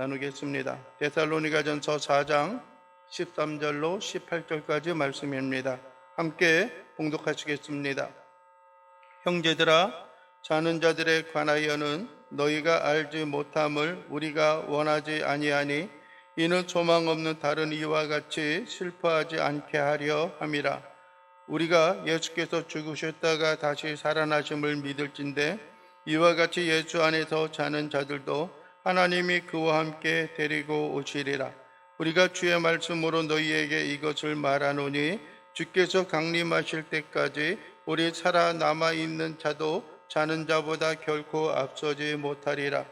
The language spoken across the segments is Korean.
나누겠습니다. 데살로니가전서 4장 13절로 18절까지 말씀입니다. 함께 봉독하시겠습니다. 형제들아, 자는 자들에 관하여는 너희가 알지 못함을 우리가 원하지 아니하니 이는 소망 없는 다른 이와 같이 슬퍼하지 않게 하려 함이라. 우리가 예수께서 죽으셨다가 다시 살아나심을 믿을진대 이와 같이 예수 안에서 자는 자들도 하나님이 그와 함께 데리고 오시리라. 우리가 주의 말씀으로 너희에게 이것을 말하노니 주께서 강림하실 때까지 우리 살아남아 있는 자도 자는 자보다 결코 앞서지 못하리라.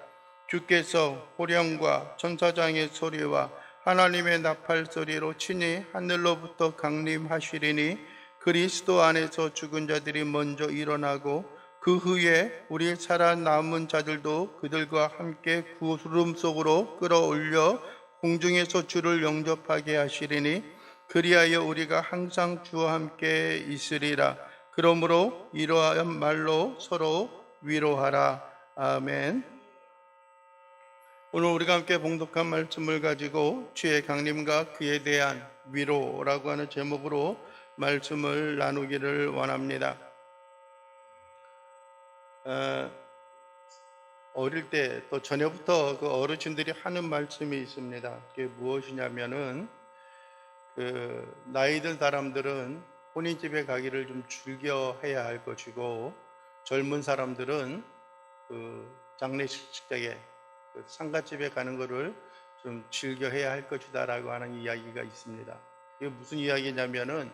주께서 호령과 천사장의 소리와 하나님의 나팔 소리로 친히 하늘로부터 강림하시리니 그리스도 안에서 죽은 자들이 먼저 일어나고 그 후에 우리 살아남은 자들도 그들과 함께 구름 속으로 끌어올려 공중에서 주를 영접하게 하시리니 그리하여 우리가 항상 주와 함께 있으리라. 그러므로 이러한 말로 서로 위로하라. 아멘. 오늘 우리가 함께 봉독한 말씀을 가지고 주의 강림과 그에 대한 위로라고 하는 제목으로 말씀을 나누기를 원합니다. 어릴 때 또 전에부터 그 어르신들이 하는 말씀이 있습니다. 그게 무엇이냐면은 나이 든 사람들은 혼인집에 가기를 좀 즐겨 해야 할 것이고 젊은 사람들은 장례식 때에 상가집에 가는 것을 좀 즐겨 해야 할 것이다라고 하는 이야기가 있습니다. 이게 무슨 이야기냐면은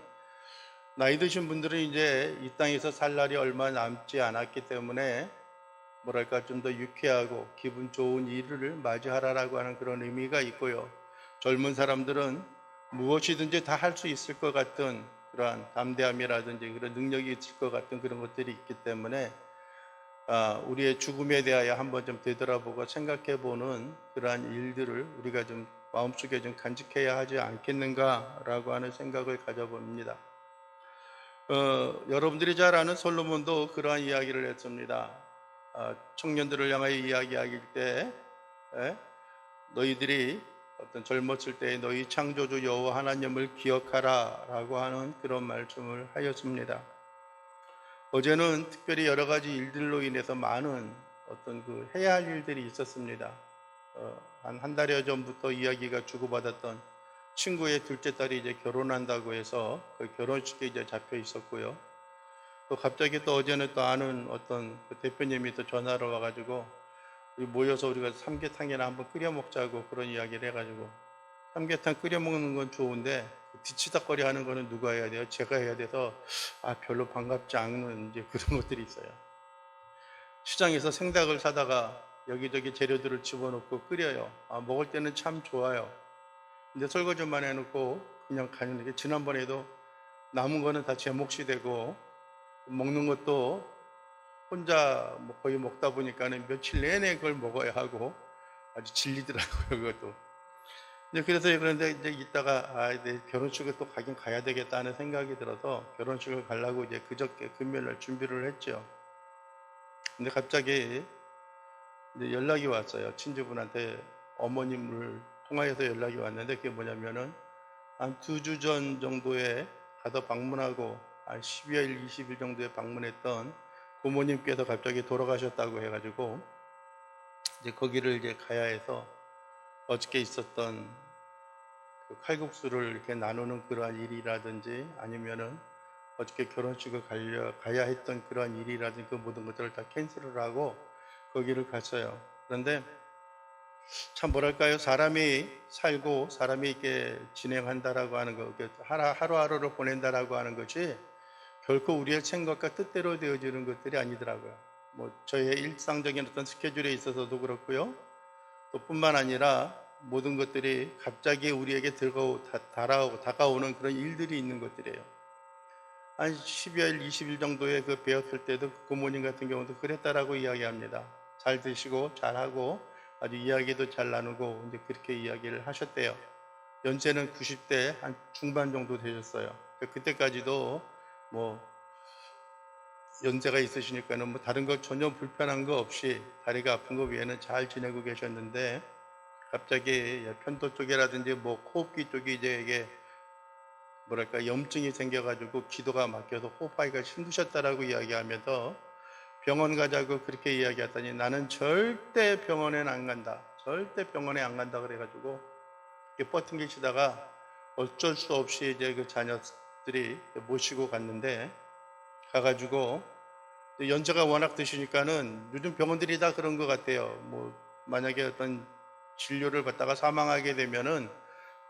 나이 드신 분들은 이제 이 땅에서 살 날이 얼마 남지 않았기 때문에 뭐랄까 좀 더 유쾌하고 기분 좋은 일을 맞이하라라고 하는 그런 의미가 있고요. 젊은 사람들은 무엇이든지 다 할 수 있을 것 같은 그러한 담대함이라든지 그런 능력이 있을 것 같은 그런 것들이 있기 때문에 우리의 죽음에 대하여 한번 좀 되돌아보고 생각해보는 그러한 일들을 우리가 좀 마음속에 좀 간직해야 하지 않겠는가라고 하는 생각을 가져봅니다. 여러분들이 잘 아는 솔로몬도 그러한 이야기를 했습니다. 청년들을 향하여 이야기하길 때 너희들이 어떤 젊었을 때 너희 창조주 여호와 하나님을 기억하라 라고 하는 그런 말씀을 하였습니다. 어제는 특별히 여러 가지 일들로 인해서 많은 어떤 해야 할 일들이 있었습니다. 한 달여 전부터 이야기가 주고받았던 친구의 둘째 딸이 이제 결혼한다고 해서 그 결혼식에 이제 잡혀 있었고요. 또 갑자기 또 어제는 또 아는 어떤 대표님이 또 전화로 와가지고 모여서 우리가 삼계탕이나 한번 끓여 먹자고 그런 이야기를 해가지고 삼계탕 끓여 먹는 건 좋은데 뒤치다거리 하는 거는 누가 해야 돼요? 제가 해야 돼서 별로 반갑지 않은 이제 그런 것들이 있어요. 시장에서 생닭을 사다가 여기저기 재료들을 집어넣고 끓여요. 먹을 때는 참 좋아요. 근데 설거지만 해놓고 그냥 가는 게 지난번에도 남은 거는 다 제 몫이 되고 먹는 것도 혼자 거의 먹다 보니까는 며칠 내내 그걸 먹어야 하고 아주 질리더라고요, 그것도. 그래서 그런데 이제 이따가 내 결혼식을 또 가긴 가야 되겠다 하는 생각이 들어서 결혼식을 가려고 이제 그저께 금요일날 준비를 했죠. 근데 갑자기 이제 연락이 왔어요. 친지분한테 어머님을 통화해서 연락이 왔는데 그게 뭐냐면은 한 2주 전 정도에 가서 방문하고 한 12월 20일 정도에 방문했던 부모님께서 갑자기 돌아가셨다고 해가지고 이제 거기를 이제 가야 해서 어저께 있었던 칼국수를 이렇게 나누는 그러한 일이라든지 아니면은 어저께 결혼식을 가야 했던 그러한 일이라든지 그 모든 것들을 다 캔슬을 하고 거기를 갔어요. 그런데 참 뭐랄까요, 사람이 살고 사람이 이렇게 진행한다라고 하는 거, 하루하루를 보낸다라고 하는 것이 결코 우리의 생각과 뜻대로 되어지는 것들이 아니더라고요. 저의 일상적인 어떤 스케줄에 있어서도 그렇고요. 또 뿐만 아니라 모든 것들이 갑자기 우리에게 다가오는 그런 일들이 있는 것들이에요. 한 12월 20일 정도에 배웠을 때도 부모님 같은 경우도 그랬다라고 이야기합니다. 잘 드시고 잘하고 아주 이야기도 잘 나누고 이제 그렇게 이야기를 하셨대요. 연세는 90대 한 중반 정도 되셨어요. 그때까지도 연세가 있으시니까는 다른 거 전혀 불편한 거 없이 다리가 아픈 거 외에는 잘 지내고 계셨는데 갑자기 편도 쪽이라든지 뭐 호흡기 쪽이 이제 이게 뭐랄까 염증이 생겨가지고 기도가 막혀서 호흡하기가 힘드셨다라고 이야기하면서 병원 가자고 그렇게 이야기했더니 나는 절대 병원에는 안 간다. 절대 병원에 안 간다 그래가지고 이렇게 버팅기시다가 어쩔 수 없이 이제 그 자녀들이 모시고 갔는데 가가지고 연세가 워낙 드시니까는 요즘 병원들이 다 그런 것 같아요. 뭐 만약에 어떤 진료를 받다가 사망하게 되면은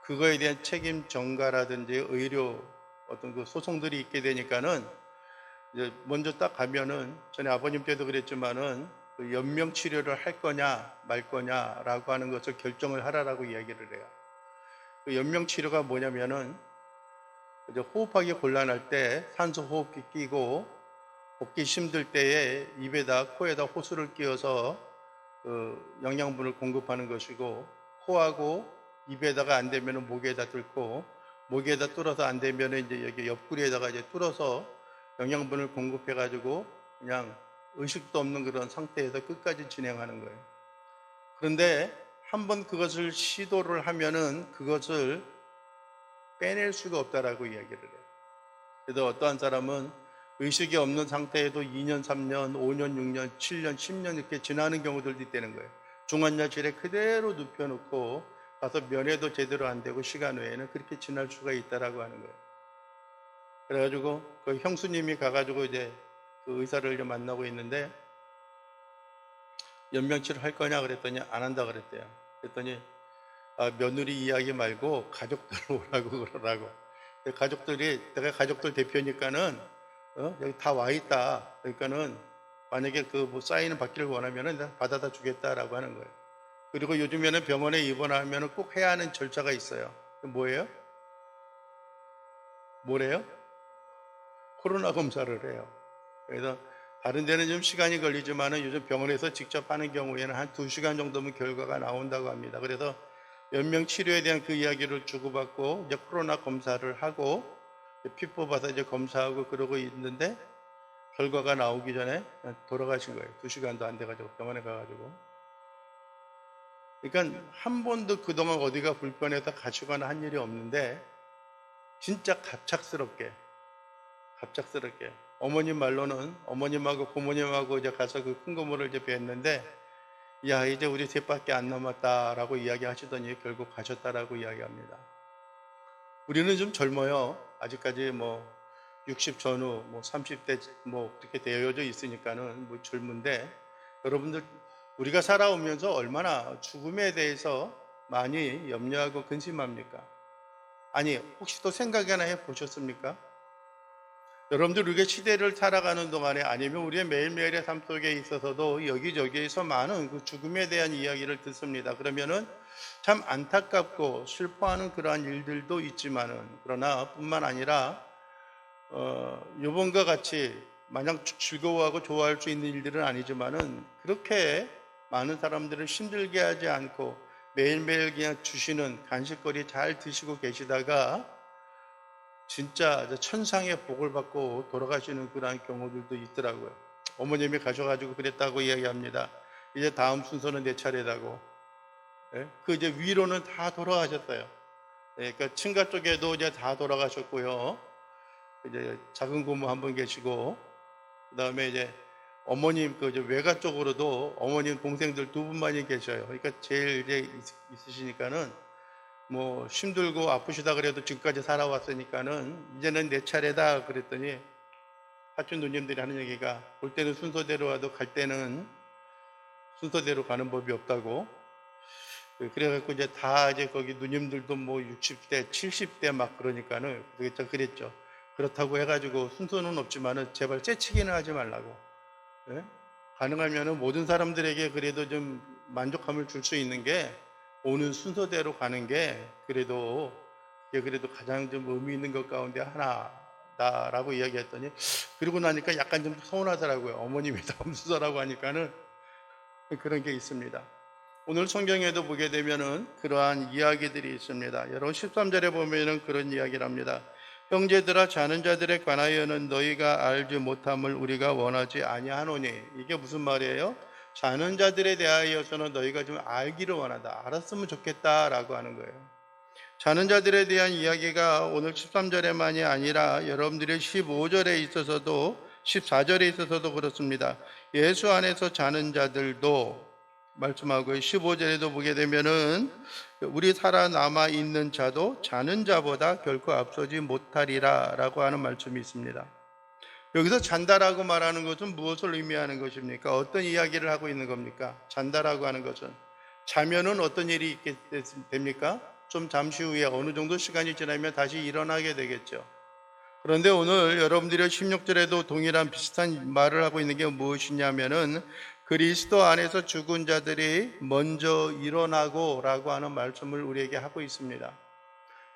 그거에 대한 책임 전가라든지 의료 어떤 그 소송들이 있게 되니까는 이제 먼저 딱 가면은 전에 아버님 때도 그랬지만은 그 연명 치료를 할 거냐 말 거냐라고 하는 것을 결정을 하라라고 이야기를 해요. 그 연명 치료가 뭐냐면은 이제 호흡하기 곤란할 때 산소 호흡기 끼고 걷기 힘들 때에 입에다 코에다 호스를 끼워서 그 영양분을 공급하는 것이고 코하고 입에다가 안 되면은 목에다 뚫고 목에다 뚫어서 안 되면은 이제 여기 옆구리에다가 이제 뚫어서 영양분을 공급해 가지고 그냥 의식도 없는 그런 상태에서 끝까지 진행하는 거예요. 그런데 한번 그것을 시도를 하면은 그것을 빼낼 수가 없다라고 이야기를 해요. 그래서 어떠한 사람은 의식이 없는 상태에도 2년, 3년, 5년, 6년, 7년, 10년 이렇게 지나는 경우들도 있다는 거예요. 중환자실에 그대로 눕혀놓고 가서 면회도 제대로 안 되고 시간 외에는 그렇게 지날 수가 있다라고 하는 거예요. 그래가지고 그 형수님이 가가지고 이제 그 의사를 이제 만나고 있는데 연명치료 할 거냐 그랬더니 안 한다 그랬대요. 그랬더니 며느리 이야기 말고 가족들 오라고 그러라고. 가족들이 내가 가족들 대표니까는 여기 다 와 있다. 그러니까는 만약에 그 뭐 사인을 받기를 원하면은 내가 받아다 주겠다라고 하는 거예요. 그리고 요즘에는 병원에 입원하면은 꼭 해야 하는 절차가 있어요. 뭐예요? 뭐래요? 코로나 검사를 해요. 그래서 다른 데는 좀 시간이 걸리지만은 요즘 병원에서 직접 하는 경우에는 한 2시간 정도면 결과가 나온다고 합니다. 그래서 연명 치료에 대한 그 이야기를 주고받고 이제 코로나 검사를 하고 피 뽑아서 이제 검사하고 그러고 있는데 결과가 나오기 전에 돌아가신 거예요. 2시간도 안 돼가지고 병원에 가가지고. 그러니까 한 번도 그동안 어디가 불편해서 가시거나 한 일이 없는데 진짜 갑작스럽게 어머님 말로는 어머님하고 고모님하고 이제 가서 그 큰 고모를 이제 뵀는데 야 이제 우리 셋밖에 안 남았다라고 이야기하시더니 결국 가셨다라고 이야기합니다. 우리는 좀 젊어요. 아직까지 뭐 60 전후 뭐 30대 뭐 그렇게 되어져 있으니까는 뭐 젊은데 여러분들 우리가 살아오면서 얼마나 죽음에 대해서 많이 염려하고 근심합니까? 아니 혹시 또 생각 하나 해보셨습니까? 여러분들 우리가 시대를 살아가는 동안에 아니면 우리의 매일매일의 삶 속에 있어서도 여기저기에서 많은 그 죽음에 대한 이야기를 듣습니다. 그러면은 참 안타깝고 슬퍼하는 그러한 일들도 있지만은 그러나 뿐만 아니라 이번과 같이 마냥 즐거워하고 좋아할 수 있는 일들은 아니지만은 그렇게 많은 사람들을 힘들게 하지 않고 매일매일 그냥 주시는 간식거리 잘 드시고 계시다가 진짜 천상의 복을 받고 돌아가시는 그러한 경우들도 있더라고요. 어머님이 가셔가지고 그랬다고 이야기합니다. 이제 다음 순서는 내 차례다고. 예? 그 이제 위로는 다 돌아가셨어요. 예, 그러니까 친가 쪽에도 이제 다 돌아가셨고요. 이제 작은 고모 한 분 계시고, 그 다음에 이제 어머님 그 이제 외가 쪽으로도 어머님 동생들 2분만이 계셔요. 그러니까 제일 이제 있으시니까는 뭐 힘들고 아프시다 그래도 지금까지 살아왔으니까는 이제는 내 차례다 그랬더니 사촌 누님들이 하는 얘기가 올 때는 순서대로 와도 갈 때는 순서대로 가는 법이 없다고. 그래갖고 이제 다 이제 거기 누님들도 뭐 60대 70대 막 그러니까는 그랬죠. 그렇다고 해가지고 순서는 없지만은 제발 째치기는 하지 말라고. 예? 가능하면은 모든 사람들에게 그래도 좀 만족감을 줄 수 있는 게 오는 순서대로 가는 게 그래도 가장 좀 의미 있는 것 가운데 하나다라고 이야기했더니 그러고 나니까 약간 좀 서운하더라고요. 어머님이 다음 순서라고 하니까는 그런 게 있습니다. 오늘 성경에도 보게 되면은 그러한 이야기들이 있습니다. 여러분 13절에 보면은 그런 이야기를 합니다. 형제들아 자는 자들에 관하여는 너희가 알지 못함을 우리가 원하지 아니하노니. 이게 무슨 말이에요? 자는 자들에 대하여서는 너희가 좀 알기를 원하다. 알았으면 좋겠다라고 하는 거예요. 자는 자들에 대한 이야기가 오늘 13절에만이 아니라 여러분들의 15절에 있어서도 14절에 있어서도 그렇습니다. 예수 안에서 자는 자들도 말씀하고 15절에도 보게 되면은 우리 살아남아 있는 자도 자는 자보다 결코 앞서지 못하리라 라고 하는 말씀이 있습니다. 여기서 잔다라고 말하는 것은 무엇을 의미하는 것입니까? 어떤 이야기를 하고 있는 겁니까? 잔다라고 하는 것은 자면은 어떤 일이 있게 됩니까? 좀 잠시 후에 어느 정도 시간이 지나면 다시 일어나게 되겠죠. 그런데 오늘 여러분들의 16절에도 동일한 비슷한 말을 하고 있는 게 무엇이냐면은 그리스도 안에서 죽은 자들이 먼저 일어나고 라고 하는 말씀을 우리에게 하고 있습니다.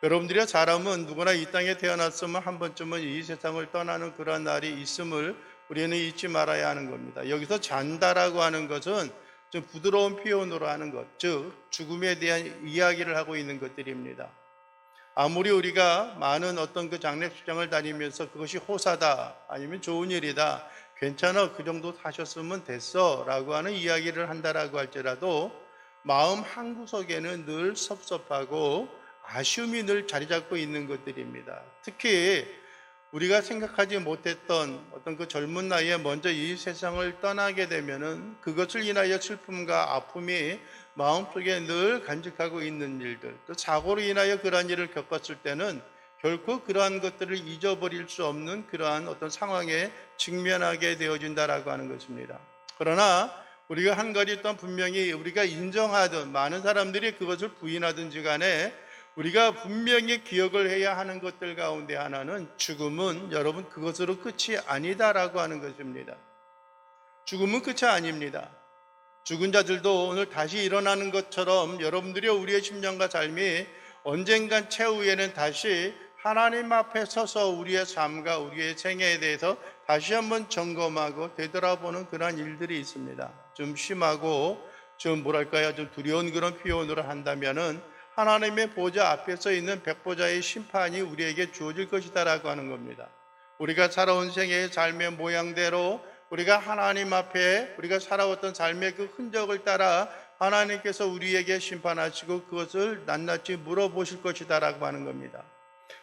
여러분들의 사람은 누구나 이 땅에 태어났으면 한 번쯤은 이 세상을 떠나는 그런 날이 있음을 우리는 잊지 말아야 하는 겁니다. 여기서 잔다라고 하는 것은 좀 부드러운 표현으로 하는 것, 즉 죽음에 대한 이야기를 하고 있는 것들입니다. 아무리 우리가 많은 어떤 그 장례식장을 다니면서 그것이 호사다, 아니면 좋은 일이다, 괜찮아, 그 정도 사셨으면 됐어 라고 하는 이야기를 한다라고 할지라도 마음 한구석에는 늘 섭섭하고 아쉬움이 늘 자리 잡고 있는 것들입니다. 특히 우리가 생각하지 못했던 어떤 그 젊은 나이에 먼저 이 세상을 떠나게 되면은 그것을 인하여 슬픔과 아픔이 마음속에 늘 간직하고 있는 일들, 또 사고로 인하여 그러한 일을 겪었을 때는 결코 그러한 것들을 잊어버릴 수 없는 그러한 어떤 상황에 직면하게 되어진다라고 하는 것입니다. 그러나 우리가 한 가지 또한 분명히 우리가 인정하든 많은 사람들이 그것을 부인하든지 간에 우리가 분명히 기억을 해야 하는 것들 가운데 하나는 죽음은 여러분 그것으로 끝이 아니다라고 하는 것입니다. 죽음은 끝이 아닙니다. 죽은 자들도 오늘 다시 일어나는 것처럼 여러분들이 우리의 심령과 삶이 언젠간 최후에는 다시 하나님 앞에 서서 우리의 삶과 우리의 생애에 대해서 다시 한번 점검하고 되돌아보는 그런 일들이 있습니다. 좀 심하고 좀 좀 두려운 그런 표현으로 한다면은 하나님의 보좌 앞에 서 있는 백보자의 심판이 우리에게 주어질 것이다라고 하는 겁니다. 우리가 살아온 생애의 삶의 모양대로 우리가 하나님 앞에 우리가 살아왔던 삶의 그 흔적을 따라 하나님께서 우리에게 심판하시고 그것을 낱낱이 물어보실 것이다라고 하는 겁니다.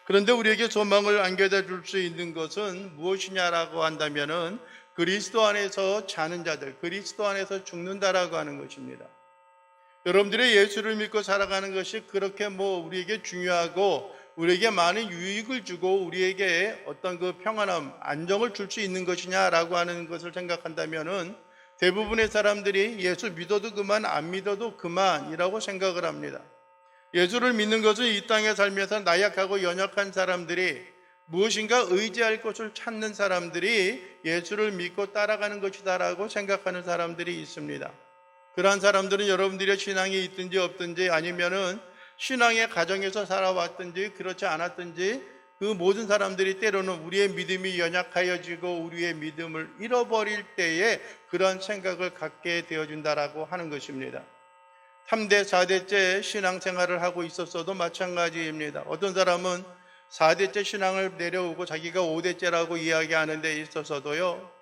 그런데 우리에게 소망을 안겨다 줄 수 있는 것은 무엇이냐라고 한다면은 그리스도 안에서 자는 자들, 그리스도 안에서 죽는다라고 하는 것입니다. 여러분들의 예수를 믿고 살아가는 것이 그렇게 우리에게 중요하고 우리에게 많은 유익을 주고 우리에게 어떤 그 평안함, 안정을 줄 수 있는 것이냐라고 하는 것을 생각한다면은 대부분의 사람들이 예수 믿어도 그만, 안 믿어도 그만이라고 생각을 합니다. 예수를 믿는 것은 이 땅에 살면서 나약하고 연약한 사람들이 무엇인가 의지할 것을 찾는 사람들이 예수를 믿고 따라가는 것이다라고 생각하는 사람들이 있습니다. 그러한 사람들은 여러분들의 신앙이 있든지 없든지 아니면은 신앙의 가정에서 살아왔든지 그렇지 않았든지 그 모든 사람들이 때로는 우리의 믿음이 연약하여지고 우리의 믿음을 잃어버릴 때에 그런 생각을 갖게 되어진다라고 하는 것입니다. 3대, 4대째 신앙생활을 하고 있었어도 마찬가지입니다. 어떤 사람은 4대째 신앙을 내려오고 자기가 5대째라고 이야기하는 데 있어서도요,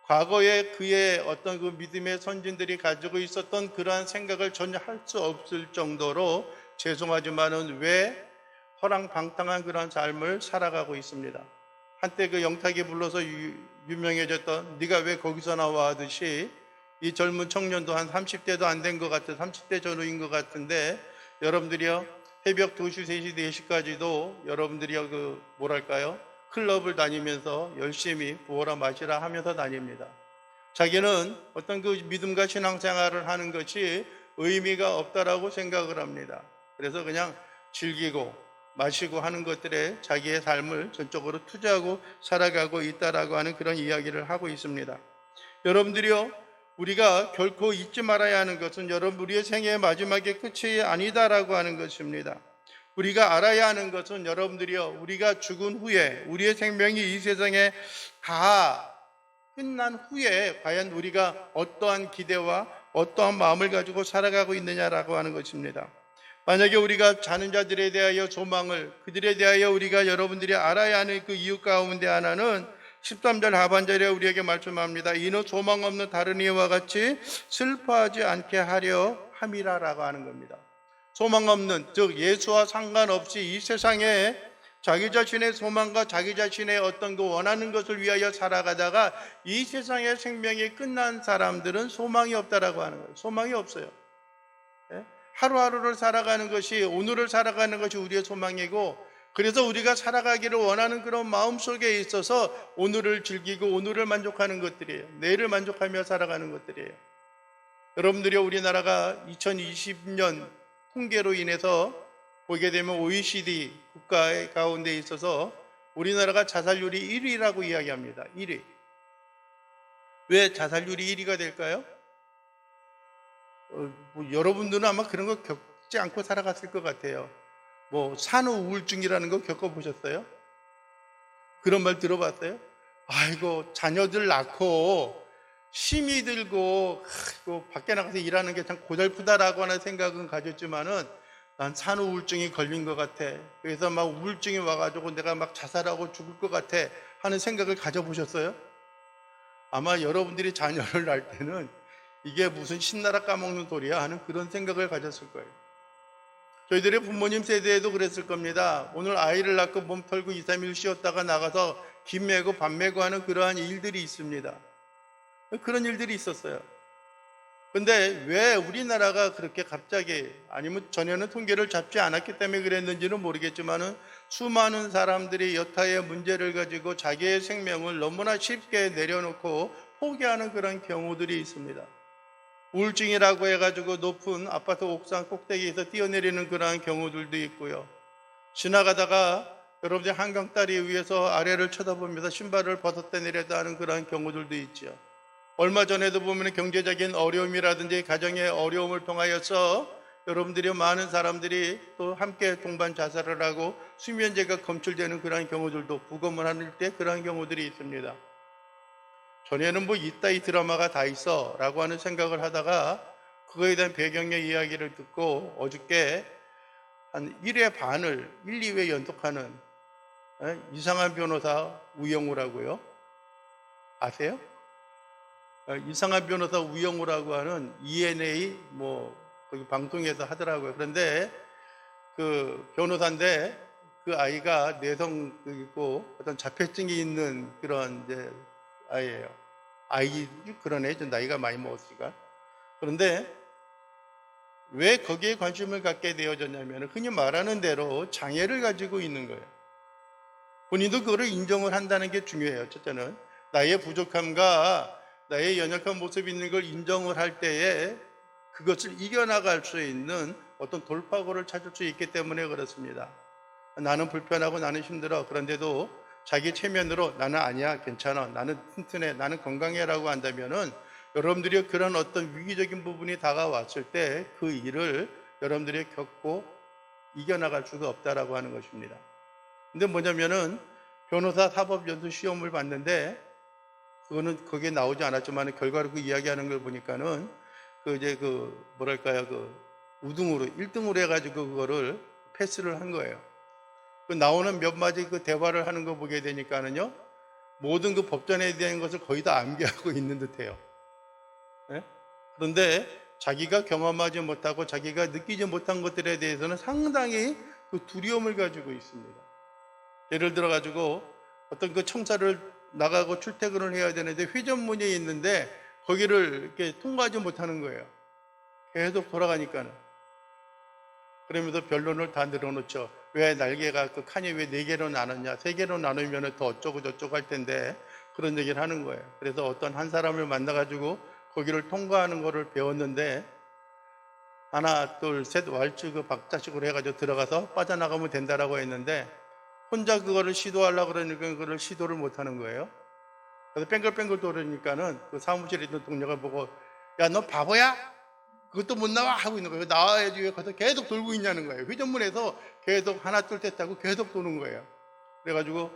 과거에 그의 어떤 그 믿음의 선진들이 가지고 있었던 그러한 생각을 전혀 할 수 없을 정도로 죄송하지만은 왜 허랑방탕한 그런 삶을 살아가고 있습니다. 한때 그 영탁이 불러서 유명해졌던 네가 왜 거기서 나와 하듯이 이 젊은 청년도 한 30대도 안 된 것 같아요. 30대 전후인 것 같은데 여러분들이요 새벽 2시, 3시, 4시까지도 여러분들이요 클럽을 다니면서 열심히 부어라 마시라 하면서 다닙니다. 자기는 어떤 그 믿음과 신앙생활을 하는 것이 의미가 없다라고 생각을 합니다. 그래서 그냥 즐기고 마시고 하는 것들에 자기의 삶을 전적으로 투자하고 살아가고 있다라고 하는 그런 이야기를 하고 있습니다. 여러분들이요, 우리가 결코 잊지 말아야 하는 것은 여러분 우리의 생애의 마지막의 끝이 아니다라고 하는 것입니다. 우리가 알아야 하는 것은 여러분들이요, 우리가 죽은 후에 우리의 생명이 이 세상에 다 끝난 후에 과연 우리가 어떠한 기대와 어떠한 마음을 가지고 살아가고 있느냐라고 하는 것입니다. 만약에 우리가 자는 자들에 대하여 소망을, 그들에 대하여 우리가 여러분들이 알아야 하는 그 이유 가운데 하나는 13절 하반절에 우리에게 말씀합니다. 이는 소망 없는 다른 이와 같이 슬퍼하지 않게 하려 함이라라고 하는 겁니다. 소망 없는, 즉 예수와 상관없이 이 세상에 자기 자신의 소망과 자기 자신의 어떤 그 원하는 것을 위하여 살아가다가 이 세상의 생명이 끝난 사람들은 소망이 없다라고 하는 거예요. 소망이 없어요. 하루하루를 살아가는 것이, 오늘을 살아가는 것이 우리의 소망이고, 그래서 우리가 살아가기를 원하는 그런 마음속에 있어서 오늘을 즐기고 오늘을 만족하는 것들이에요. 내일을 만족하며 살아가는 것들이에요. 여러분들이 우리나라가 2020년 통계로 인해서 보게 되면 OECD 국가의 가운데 있어서 우리나라가 자살률이 1위라고 이야기합니다. 1위. 왜 자살률이 1위가 될까요? 여러분들은 아마 그런 거 겪지 않고 살아갔을 것 같아요. 산후 우울증이라는 거 겪어보셨어요? 그런 말 들어봤어요? 아이고, 자녀들 낳고 힘이 들고 밖에 나가서 일하는 게 참 고달프다라고 하는 생각은 가졌지만은 난 산후 우울증이 걸린 것 같아. 그래서 막 우울증이 와가지고 내가 막 자살하고 죽을 것 같아 하는 생각을 가져보셨어요? 아마 여러분들이 자녀를 낳을 때는 이게 무슨 신나라 까먹는 소리야 하는 그런 생각을 가졌을 거예요. 저희들의 부모님 세대에도 그랬을 겁니다. 오늘 아이를 낳고 몸 털고 2, 3일 쉬었다가 나가서 김 메고 밥 메고 하는 그러한 일들이 있습니다. 그런 일들이 있었어요. 근데 왜 우리나라가 그렇게 갑자기, 아니면 전에는 통계를 잡지 않았기 때문에 그랬는지는 모르겠지만은 수많은 사람들이 여타의 문제를 가지고 자기의 생명을 너무나 쉽게 내려놓고 포기하는 그런 경우들이 있습니다. 우울증이라고 해가지고 높은 아파트 옥상 꼭대기에서 뛰어내리는 그러한 경우들도 있고요. 지나가다가 여러분들 한강다리 위에서 아래를 쳐다보면서 신발을 벗었다 내렸다 하는 그러한 경우들도 있죠. 얼마 전에도 보면 경제적인 어려움이라든지 가정의 어려움을 통하여서 여러분들이 많은 사람들이 또 함께 동반 자살을 하고 수면제가 검출되는 그러한 경우들도, 부검을 할 때 그러한 경우들이 있습니다. 전에는 이 드라마가 다 있어 라고 하는 생각을 하다가 그거에 대한 배경의 이야기를 듣고 어저께 한 1회 반을 1, 2회 연속하는 이상한 변호사 우영우라고요. 아세요? 이상한 변호사 우영우라고 하는 ENA 거기 방송에서 하더라고요. 그런데 그 변호사인데 그 아이가 내성 있고 어떤 자폐증이 있는 그런 이제 아이예요. 아이 그러네. 좀 나이가 많이 먹었으니까. 그런데 왜 거기에 관심을 갖게 되어졌냐면 흔히 말하는 대로 장애를 가지고 있는 거예요. 본인도 그거를 인정을 한다는 게 중요해요. 첫째는 나의 부족함과 나의 연약한 모습이 있는 걸 인정을 할 때에 그것을 이겨나갈 수 있는 어떤 돌파구를 찾을 수 있기 때문에 그렇습니다. 나는 불편하고 나는 힘들어. 그런데도 자기 체면으로 나는 아니야, 괜찮아, 나는 튼튼해, 나는 건강해라고 한다면은 여러분들이 그런 어떤 위기적인 부분이 다가왔을 때 그 일을 여러분들이 겪고 이겨나갈 수가 없다라고 하는 것입니다. 근데 뭐냐면은 변호사 사법연수 시험을 봤는데 그거는 거기에 나오지 않았지만 결과로 그 이야기하는 걸 보니까는 우등으로 1등으로 해가지고 그거를 패스를 한 거예요. 그 나오는 몇 마디 그 대화를 하는 거 보게 되니까는요, 모든 그 법전에 대한 것을 거의 다 암기하고 있는 듯해요. 네? 그런데 자기가 경험하지 못하고 자기가 느끼지 못한 것들에 대해서는 상당히 그 두려움을 가지고 있습니다. 예를 들어 가지고 어떤 그 청사를 나가고 출퇴근을 해야 되는데 회전문이 있는데 거기를 이렇게 통과하지 못하는 거예요. 계속 돌아가니까는. 그러면서 변론을 다 늘어놓죠. 왜 날개가 그 칸이 왜 4개로 나눴냐, 3개로 나누면 더 어쩌고 저쩌고 할 텐데 그런 얘기를 하는 거예요. 그래서 어떤 한 사람을 만나가지고 거기를 통과하는 거를 배웠는데 하나, 둘, 셋 왈츠 그 박자식으로 해가지고 들어가서 빠져나가면 된다라고 했는데 혼자 그거를 시도하려고 그러니까 그거를 시도를 못 하는 거예요. 그래서 뺑글뺑글 돌으니까는 그 사무실에 있는 동료가 보고 야, 너 바보야? 그것도 못 나와? 하고 있는 거예요. 나와야지 왜 거기서 계속 돌고 있냐는 거예요. 회전문에서 계속 하나 둘 셋 하고 계속 도는 거예요. 그래가지고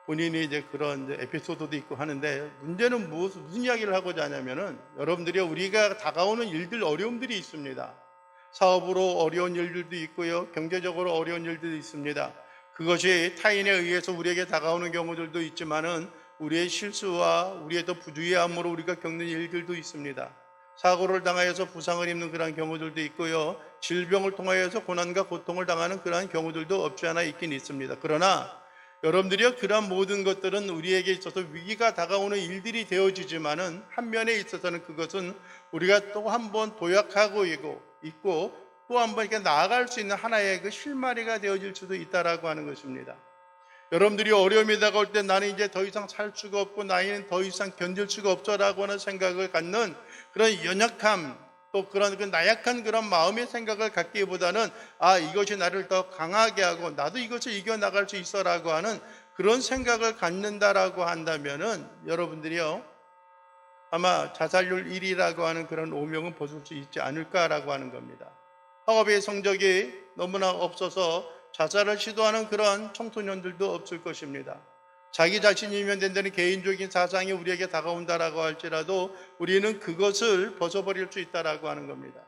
본인이 이제 그런 이제 에피소드도 있고 하는데 문제는 무슨 이야기를 하고자 하냐면은 여러분들이 우리가 다가오는 일들, 어려움들이 있습니다. 사업으로 어려운 일들도 있고요. 경제적으로 어려운 일들도 있습니다. 그것이 타인에 의해서 우리에게 다가오는 경우들도 있지만은 우리의 실수와 우리의 더 부주의함으로 우리가 겪는 일들도 있습니다. 사고를 당하여서 부상을 입는 그러한 경우들도 있고요. 질병을 통하여서 고난과 고통을 당하는 그러한 경우들도 없지 않아 있긴 있습니다. 그러나 여러분들이요, 그러한 모든 것들은 우리에게 있어서 위기가 다가오는 일들이 되어지지만은 한 면에 있어서는 그것은 우리가 또 한 번 도약하고 있고 또 한 번 이렇게 나아갈 수 있는 하나의 그 실마리가 되어질 수도 있다라고 하는 것입니다. 여러분들이 어려움이 다가올 때 나는 이제 더 이상 살 수가 없고 나는 더 이상 견딜 수가 없어라고 하는 생각을 갖는 그런 연약함, 또 그런 그 나약한 그런 마음의 생각을 갖기보다는 이것이 나를 더 강하게 하고 나도 이것을 이겨나갈 수 있어라고 하는 그런 생각을 갖는다라고 한다면은 여러분들이요, 아마 자살률 1위라고 하는 그런 오명은 벗을 수 있지 않을까라고 하는 겁니다. 학업의 성적이 너무나 없어서 자살을 시도하는 그런 청소년들도 없을 것입니다. 자기 자신이면 된다는 개인적인 사상이 우리에게 다가온다라고 할지라도 우리는 그것을 벗어버릴 수 있다라고 하는 겁니다.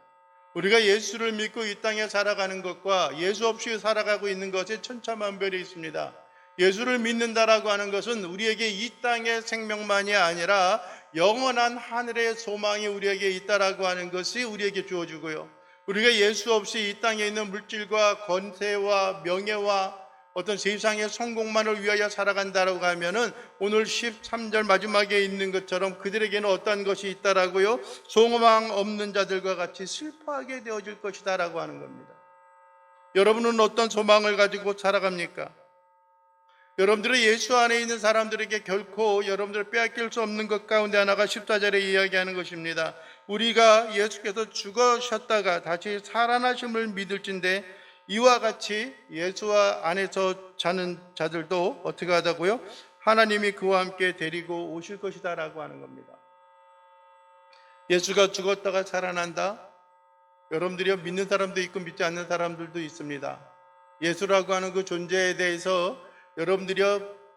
우리가 예수를 믿고 이 땅에 살아가는 것과 예수 없이 살아가고 있는 것에 천차만별이 있습니다. 예수를 믿는다라고 하는 것은 우리에게 이 땅의 생명만이 아니라 영원한 하늘의 소망이 우리에게 있다라고 하는 것이 우리에게 주어지고요. 우리가 예수 없이 이 땅에 있는 물질과 권세와 명예와 어떤 세상의 성공만을 위하여 살아간다라고 하면은 오늘 13절 마지막에 있는 것처럼 그들에게는 어떤 것이 있다라고요? 소망 없는 자들과 같이 슬퍼하게 되어질 것이다라고 하는 겁니다. 여러분은 어떤 소망을 가지고 살아갑니까? 여러분들의 예수 안에 있는 사람들에게 결코 여러분들을 빼앗길 수 없는 것 가운데 하나가 14절에 이야기하는 것입니다. 우리가 예수께서 죽으셨다가 다시 살아나심을 믿을진데 이와 같이 예수와 안에서 자는 자들도 어떻게 하다고요? 하나님이 그와 함께 데리고 오실 것이다 라고 하는 겁니다. 예수가 죽었다가 살아난다? 여러분들이 믿는 사람도 있고 믿지 않는 사람들도 있습니다. 예수라고 하는 그 존재에 대해서 여러분들이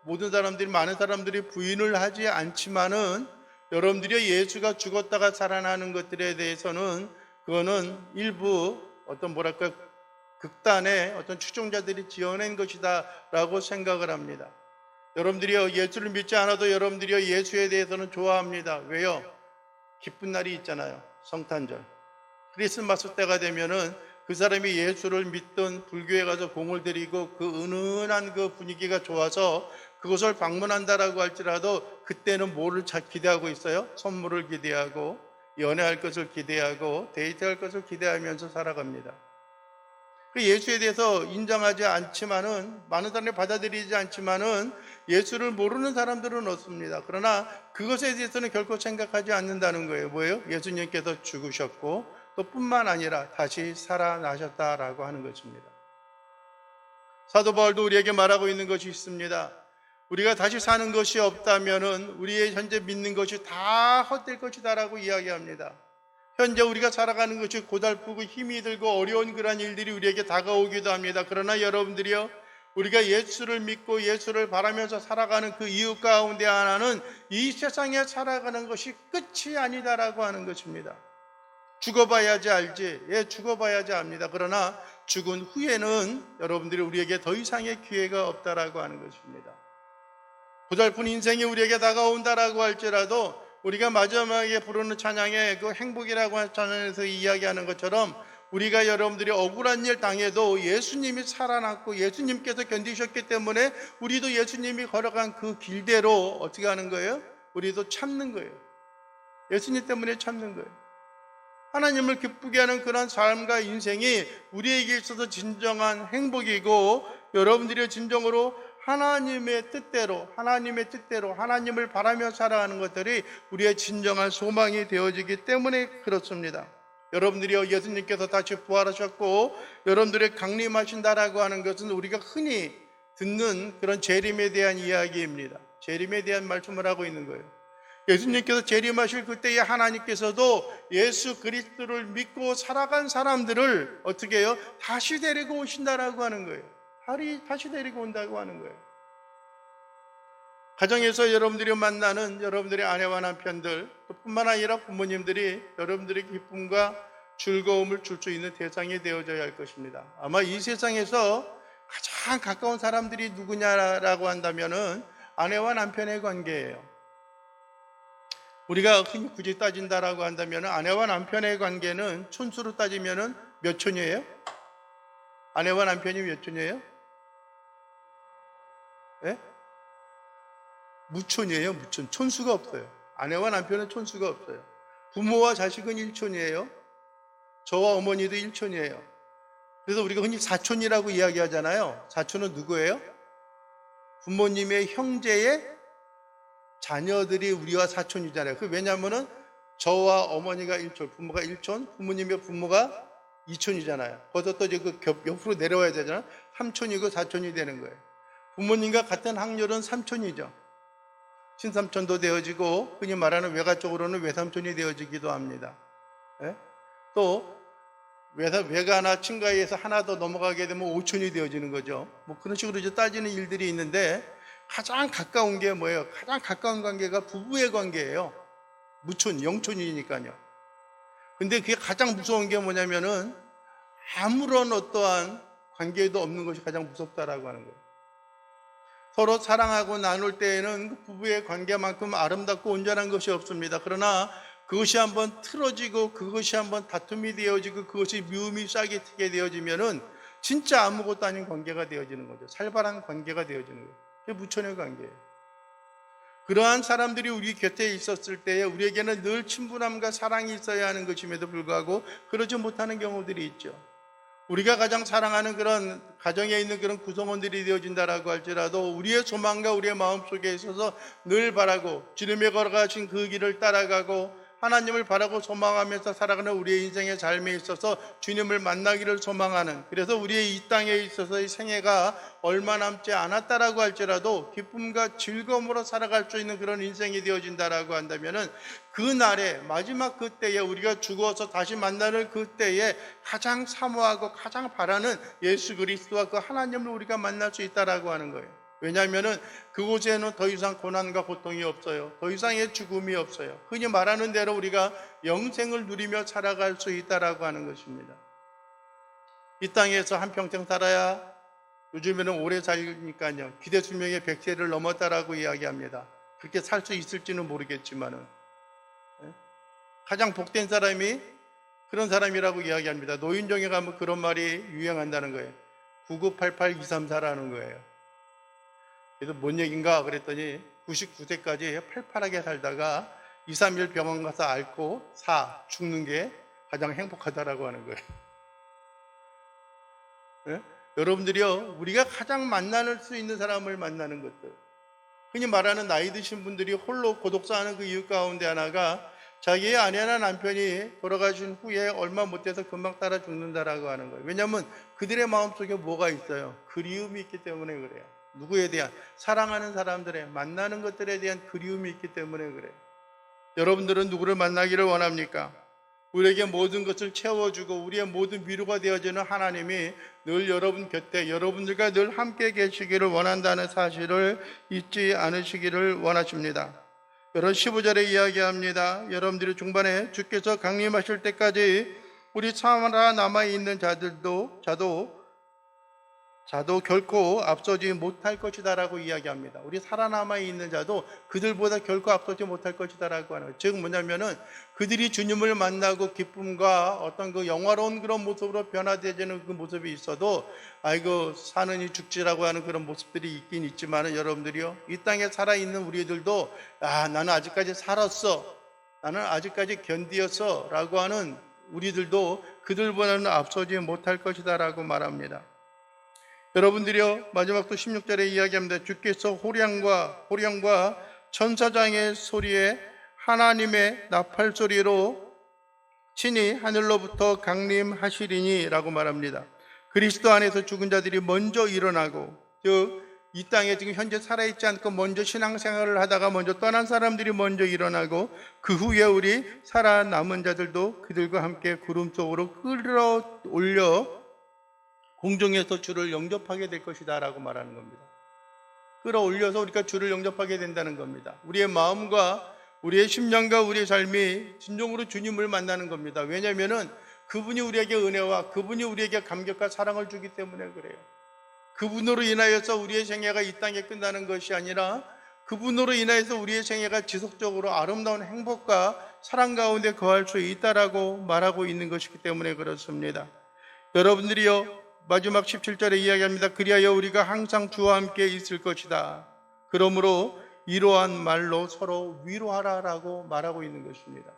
모든 사람들이 많은 사람들이 부인을 하지 않지만은 여러분들이 예수가 죽었다가 살아나는 것들에 대해서는 그거는 일부 어떤 극단의 어떤 추종자들이 지어낸 것이다라고 생각을 합니다. 여러분들이 예수를 믿지 않아도 여러분들이 예수에 대해서는 좋아합니다. 왜요? 기쁜 날이 있잖아요. 성탄절. 크리스마스 때가 되면은 그 사람이 예수를 믿던 불교에 가서 공을 들이고 그 은은한 그 분위기가 좋아서 그것을 방문한다라고 할지라도 그때는 뭐를 기대하고 있어요? 선물을 기대하고 연애할 것을 기대하고 데이트할 것을 기대하면서 살아갑니다. 그 예수에 대해서 인정하지 않지만은 많은 사람이 받아들이지 않지만은 예수를 모르는 사람들은 없습니다. 그러나 그것에 대해서는 결코 생각하지 않는다는 거예요. 뭐예요? 예수님께서 죽으셨고 또 뿐만 아니라 다시 살아나셨다라고 하는 것입니다. 사도 바울도 우리에게 말하고 있는 것이 있습니다. 우리가 다시 사는 것이 없다면은 우리의 현재 믿는 것이 다 헛될 것이다라고 이야기합니다. 현재 우리가 살아가는 것이 고달프고 힘이 들고 어려운 그러한 일들이 우리에게 다가오기도 합니다. 그러나 여러분들이요, 우리가 예수를 믿고 예수를 바라면서 살아가는 그 이유 가운데 하나는 이 세상에 살아가는 것이 끝이 아니다라고 하는 것입니다. 죽어봐야지 알지. 죽어봐야지 압니다. 그러나 죽은 후에는 여러분들이 우리에게 더 이상의 기회가 없다라고 하는 것입니다. 고달픈 인생이 우리에게 다가온다라고 할지라도 우리가 마지막에 부르는 찬양에 그 행복이라고 하는 찬양에서 이야기하는 것처럼 우리가 여러분들이 억울한 일 당해도 예수님이 살아났고 예수님께서 견디셨기 때문에 우리도 예수님이 걸어간 그 길대로 어떻게 하는 거예요? 우리도 참는 거예요. 예수님 때문에 참는 거예요. 하나님을 기쁘게 하는 그런 삶과 인생이 우리에게 있어서 진정한 행복이고 여러분들이 진정으로 하나님의 뜻대로 하나님을 바라며 살아가는 것들이 우리의 진정한 소망이 되어지기 때문에 그렇습니다. 여러분들이 예수님께서 다시 부활하셨고 여러분들이 강림하신다라고 하는 것은 우리가 흔히 듣는 그런 재림에 대한 이야기입니다. 재림에 대한 말씀을 하고 있는 거예요. 예수님께서 재림하실 그때에 하나님께서도 예수 그리스도를 믿고 살아간 사람들을 어떻게 해요? 다시 데리고 오신다라고 하는 거예요. 다시 데리고 온다고 하는 거예요. 가정에서 여러분들이 만나는 여러분들의 아내와 남편들, 뿐만 아니라 부모님들이 여러분들의 기쁨과 즐거움을 줄 수 있는 대상이 되어져야 할 것입니다. 아마 이 세상에서 가장 가까운 사람들이 누구냐라고 한다면은 아내와 남편의 관계예요. 우리가 흔히 굳이 따진다라고 한다면 아내와 남편의 관계는 촌수로 따지면 몇 촌이에요? 아내와 남편이 몇 촌이에요? 예? 무촌이에요. 무촌. 촌수가 없어요. 아내와 남편은 촌수가 없어요. 부모와 자식은 1촌이에요. 저와 어머니도 1촌이에요. 그래서 우리가 흔히 사촌이라고 이야기하잖아요. 사촌은 누구예요? 부모님의 형제의 자녀들이 우리와 사촌이잖아요. 왜냐하면 저와 어머니가 1촌, 부모가 1촌, 부모님의 부모가 2촌이잖아요. 거기서 또 이제 옆으로 내려와야 되잖아요. 3촌이고 4촌이 되는 거예요. 부모님과 같은 학렬은 3촌이죠. 친삼촌도 되어지고 흔히 말하는 외가 쪽으로는 외삼촌이 되어지기도 합니다. 예? 또 외가나 친가에서 하나 더 넘어가게 되면 5촌이 되어지는 거죠. 뭐 그런 식으로 이제 따지는 일들이 있는데 가장 가까운 게 뭐예요? 가장 가까운 관계가 부부의 관계예요. 무촌, 영촌이니까요. 근데 그게 가장 무서운 게 뭐냐면은 아무런 어떠한 관계도 없는 것이 가장 무섭다라고 하는 거예요. 서로 사랑하고 나눌 때에는 부부의 관계만큼 아름답고 온전한 것이 없습니다. 그러나 그것이 한번 틀어지고 그것이 한번 다툼이 되어지고 그것이 미움이 싹이 트게 되어지면은 진짜 아무것도 아닌 관계가 되어지는 거죠. 살벌한 관계가 되어지는 거예요. 그게 무촌의 관계예요. 그러한 사람들이 우리 곁에 있었을 때에 우리에게는 늘 친분함과 사랑이 있어야 하는 것임에도 불구하고 그러지 못하는 경우들이 있죠. 우리가 가장 사랑하는 그런 가정에 있는 그런 구성원들이 되어진다라고 할지라도 우리의 소망과 우리의 마음속에 있어서 늘 바라고 주님의 걸어가신 그 길을 따라가고 하나님을 바라고 소망하면서 살아가는 우리의 인생의 삶에 있어서 주님을 만나기를 소망하는, 그래서 우리의 이 땅에 있어서의 생애가 얼마 남지 않았다라고 할지라도 기쁨과 즐거움으로 살아갈 수 있는 그런 인생이 되어진다라고 한다면은 그날에 마지막 그때에 우리가 죽어서 다시 만나는 그때에 가장 사모하고 가장 바라는 예수 그리스도와 그 하나님을 우리가 만날 수 있다라고 하는 거예요. 왜냐하면 그곳에는 더 이상 고난과 고통이 없어요. 더 이상의 죽음이 없어요. 흔히 말하는 대로 우리가 영생을 누리며 살아갈 수 있다라고 하는 것입니다. 이 땅에서 한평생 살아야 요즘에는 오래 살니까요. 기대 수명의 100세를 넘었다라고 이야기합니다. 그렇게 살 수 있을지는 모르겠지만은 가장 복된 사람이 그런 사람이라고 이야기합니다. 노인정에 가면 그런 말이 유행한다는 거예요. 9988-234라는 거예요. 그래서 뭔 얘기인가 그랬더니 99세까지 팔팔하게 살다가 2, 3일 병원 가서 앓고 죽는 게 가장 행복하다라고 하는 거예요. 네? 여러분들이요, 우리가 가장 만날 수 있는 사람을 만나는 것들, 흔히 말하는 나이 드신 분들이 홀로 고독사하는 그 이유 가운데 하나가 자기의 아내나 남편이 돌아가신 후에 얼마 못 돼서 금방 따라 죽는다라고 하는 거예요. 왜냐하면 그들의 마음속에 뭐가 있어요? 그리움이 있기 때문에 그래요. 누구에 대한? 사랑하는 사람들의, 만나는 것들에 대한 그리움이 있기 때문에 그래요. 여러분들은 누구를 만나기를 원합니까? 우리에게 모든 것을 채워주고 우리의 모든 위로가 되어지는 하나님이 늘 여러분 곁에, 여러분들과 늘 함께 계시기를 원한다는 사실을 잊지 않으시기를 원하십니다. 여러분 15절에 이야기합니다. 여러분들이 중반에 주께서 강림하실 때까지 우리 살아 남아있는 자도 결코 앞서지 못할 것이다 라고 이야기합니다. 우리 살아남아있는 자도 그들보다 결코 앞서지 못할 것이다 라고 하는 거예요. 즉 뭐냐면은 그들이 주님을 만나고 기쁨과 어떤 그 영화로운 그런 모습으로 변화되는 그 모습이 있어도 아이고 사느니 죽지라고 하는 그런 모습들이 있긴 있지만은 여러분들이요, 이 땅에 살아있는 우리들도 나는 아직까지 살았어, 나는 아직까지 견디었어 라고 하는 우리들도 그들보다는 앞서지 못할 것이다 라고 말합니다. 여러분들이요, 마지막 또 16절에 이야기합니다. 주께서 호령과 천사장의 소리에 하나님의 나팔 소리로 친히 하늘로부터 강림하시리니 라고 말합니다. 그리스도 안에서 죽은 자들이 먼저 일어나고, 즉 이 땅에 지금 현재 살아있지 않고 먼저 신앙생활을 하다가 먼저 떠난 사람들이 먼저 일어나고 그 후에 우리 살아남은 자들도 그들과 함께 구름 속으로 끌어올려 공중에서 주를 영접하게 될 것이다 라고 말하는 겁니다. 끌어올려서 우리가 주를 영접하게 된다는 겁니다. 우리의 마음과 우리의 심령과 우리의 삶이 진정으로 주님을 만나는 겁니다. 왜냐하면 그분이 우리에게 은혜와 그분이 우리에게 감격과 사랑을 주기 때문에 그래요. 그분으로 인하여서 우리의 생애가 이 땅에 끝나는 것이 아니라 그분으로 인해서 우리의 생애가 지속적으로 아름다운 행복과 사랑 가운데 거할 수 있다라고 말하고 있는 것이기 때문에 그렇습니다. 여러분들이요, 마지막 17절에 이야기합니다. 그리하여 우리가 항상 주와 함께 있을 것이다. 그러므로 이러한 말로 서로 위로하라라고 말하고 있는 것입니다.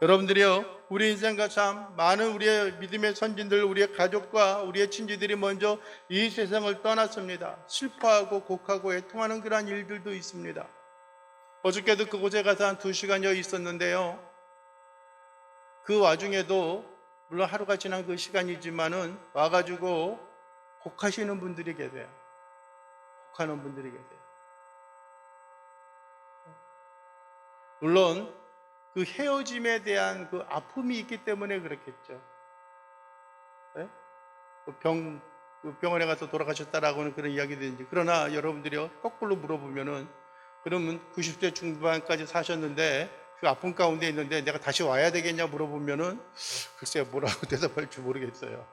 여러분들이요, 우리 인생과 참 많은 우리의 믿음의 선진들, 우리의 가족과 우리의 친지들이 먼저 이 세상을 떠났습니다. 슬퍼하고 곡하고 애통하는 그러한 일들도 있습니다. 어저께도 그곳에 가서 한 2시간여 있었는데요, 그 와중에도 물론 하루가 지난 그 시간이지만은 와가지고 곡하시는 분들이 계세요. 곡하는 분들이 계세요. 물론 그 헤어짐에 대한 그 아픔이 있기 때문에 그렇겠죠. 네? 병원에 가서 돌아가셨다라고는 그런 이야기들인지. 그러나 여러분들이 거꾸로 물어보면은, 그러면 90대 중반까지 사셨는데 그 아픔 가운데 있는데 내가 다시 와야 되겠냐 물어보면은 글쎄요, 뭐라고 대답할지 모르겠어요.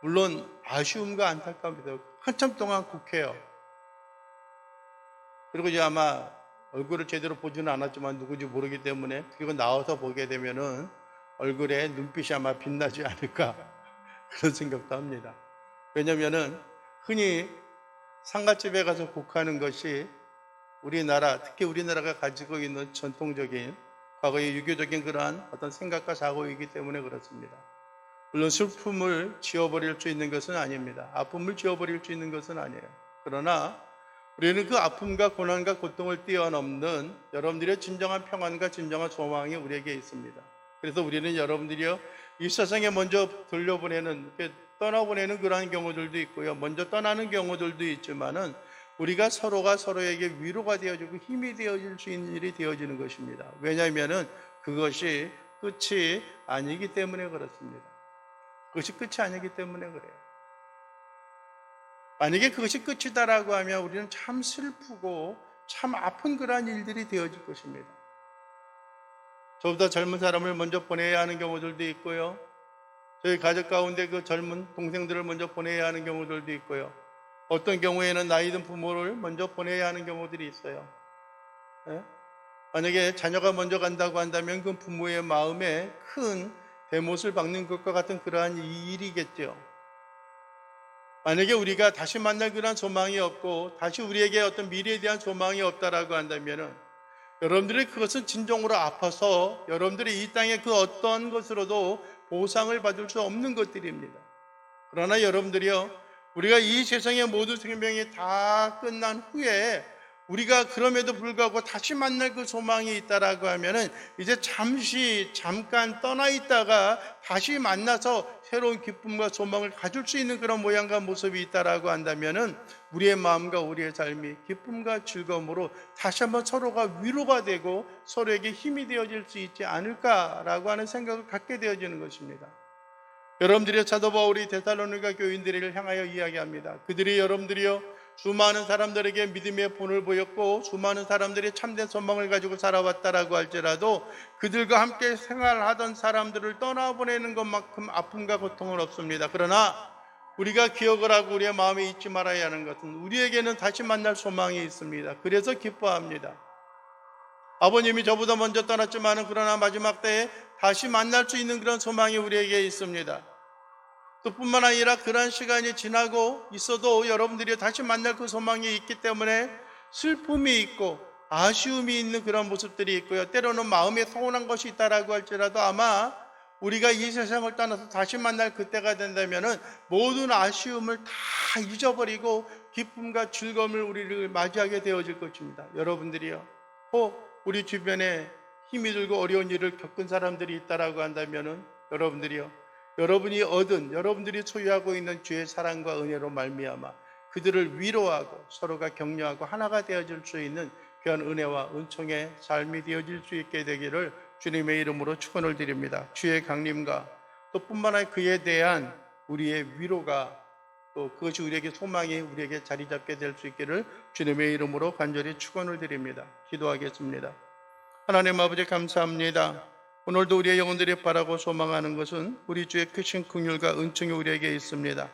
물론 아쉬움과 안타까움이다. 한참 동안 곡해요. 그리고 이제 아마 얼굴을 제대로 보지는 않았지만 누군지 모르기 때문에, 그리고 나와서 보게 되면은 얼굴에 눈빛이 아마 빛나지 않을까 그런 생각도 합니다. 왜냐면은 흔히 상가집에 가서 곡하는 것이 우리나라, 특히 우리나라가 가지고 있는 전통적인 과거의 유교적인 그러한 어떤 생각과 사고이기 때문에 그렇습니다. 물론 슬픔을 지워버릴 수 있는 것은 아닙니다. 아픔을 지워버릴 수 있는 것은 아니에요. 그러나 우리는 그 아픔과 고난과 고통을 뛰어넘는 여러분들의 진정한 평안과 진정한 소망이 우리에게 있습니다. 그래서 우리는 여러분들이요, 이 세상에 먼저 돌려보내는, 떠나보내는 그러한 경우들도 있고요, 먼저 떠나는 경우들도 있지만은 우리가 서로가 서로에게 위로가 되어주고 힘이 되어질 수 있는 일이 되어지는 것입니다. 왜냐하면은 그것이 끝이 아니기 때문에 그렇습니다. 그것이 끝이 아니기 때문에 그래요. 만약에 그것이 끝이다라고 하면 우리는 참 슬프고 참 아픈 그러한 일들이 되어질 것입니다. 저보다 젊은 사람을 먼저 보내야 하는 경우들도 있고요, 저희 가족 가운데 그 젊은 동생들을 먼저 보내야 하는 경우들도 있고요, 어떤 경우에는 나이 든 부모를 먼저 보내야 하는 경우들이 있어요. 네? 만약에 자녀가 먼저 간다고 한다면 그 부모의 마음에 큰 대못을 박는 것과 같은 그러한 일이겠죠. 만약에 우리가 다시 만날 그런 소망이 없고 다시 우리에게 어떤 미래에 대한 소망이 없다라고 한다면은 여러분들이 그것은 진정으로 아파서 여러분들이 이 땅의 그 어떤 것으로도 보상을 받을 수 없는 것들입니다. 그러나 여러분들이요, 우리가 이 세상의 모든 생명이 다 끝난 후에 우리가 그럼에도 불구하고 다시 만날 그 소망이 있다라고 하면은 이제 잠깐 떠나 있다가 다시 만나서 새로운 기쁨과 소망을 가질 수 있는 그런 모양과 모습이 있다라고 한다면은 우리의 마음과 우리의 삶이 기쁨과 즐거움으로 다시 한번 서로가 위로가 되고 서로에게 힘이 되어질 수 있지 않을까라고 하는 생각을 갖게 되어지는 것입니다. 여러분들이 사도 바울이 데살로니가 교인들을 향하여 이야기합니다. 그들이 여러분들이요, 수많은 사람들에게 믿음의 본을 보였고 수많은 사람들이 참된 소망을 가지고 살아왔다라고 할지라도 그들과 함께 생활하던 사람들을 떠나보내는 것만큼 아픔과 고통은 없습니다. 그러나 우리가 기억을 하고 우리의 마음에 잊지 말아야 하는 것은 우리에게는 다시 만날 소망이 있습니다. 그래서 기뻐합니다. 아버님이 저보다 먼저 떠났지만 그러나 마지막 때에 다시 만날 수 있는 그런 소망이 우리에게 있습니다. 또 뿐만 아니라 그런 시간이 지나고 있어도 여러분들이 다시 만날 그 소망이 있기 때문에 슬픔이 있고 아쉬움이 있는 그런 모습들이 있고요, 때로는 마음에 서운한 것이 있다라고 할지라도 아마 우리가 이 세상을 떠나서 다시 만날 그때가 된다면은 모든 아쉬움을 다 잊어버리고 기쁨과 즐거움을 우리를 맞이하게 되어질 것입니다. 여러분들이요, 혹 우리 주변에 힘이 들고 어려운 일을 겪은 사람들이 있다라고 한다면은 여러분들이요, 여러분이 얻은, 여러분들이 소유하고 있는 주의 사랑과 은혜로 말미암아 그들을 위로하고 서로가 격려하고 하나가 되어질 수 있는 그런 은혜와 은총의 삶이 되어질 수 있게 되기를 주님의 이름으로 축원을 드립니다. 주의 강림과 또 뿐만 아니라 그에 대한 우리의 위로가 또 그것이 우리에게 소망이 우리에게 자리 잡게 될 수 있기를 주님의 이름으로 간절히 축원을 드립니다. 기도하겠습니다. 하나님 아버지, 감사합니다. 오늘도 우리의 영혼들이 바라고 소망하는 것은 우리 주의 크신 긍휼과 은총이 우리에게 있습니다.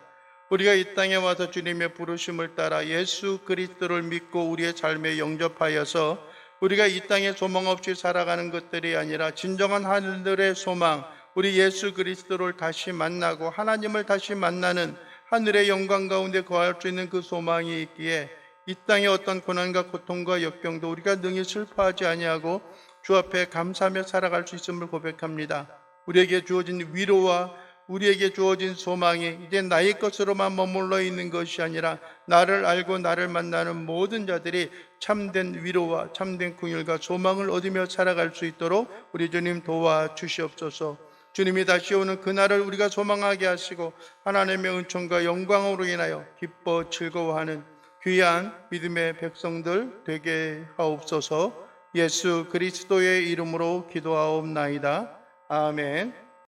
우리가 이 땅에 와서 주님의 부르심을 따라 예수 그리스도를 믿고 우리의 삶에 영접하여서 우리가 이 땅에 소망 없이 살아가는 것들이 아니라 진정한 하늘의 소망, 우리 예수 그리스도를 다시 만나고 하나님을 다시 만나는 하늘의 영광 가운데 거할 수 있는 그 소망이 있기에 이 땅의 어떤 고난과 고통과 역경도 우리가 능히 슬퍼하지 아니하고 주 앞에 감사하며 살아갈 수 있음을 고백합니다. 우리에게 주어진 위로와 우리에게 주어진 소망이 이제 나의 것으로만 머물러 있는 것이 아니라 나를 알고 나를 만나는 모든 자들이 참된 위로와 참된 긍휼과 소망을 얻으며 살아갈 수 있도록 우리 주님 도와주시옵소서. 주님이 다시 오는 그날을 우리가 소망하게 하시고 하나님의 은총과 영광으로 인하여 기뻐 즐거워하는 귀한 믿음의 백성들 되게 하옵소서. 예수 그리스도의 이름으로 기도하옵나이다. 아멘.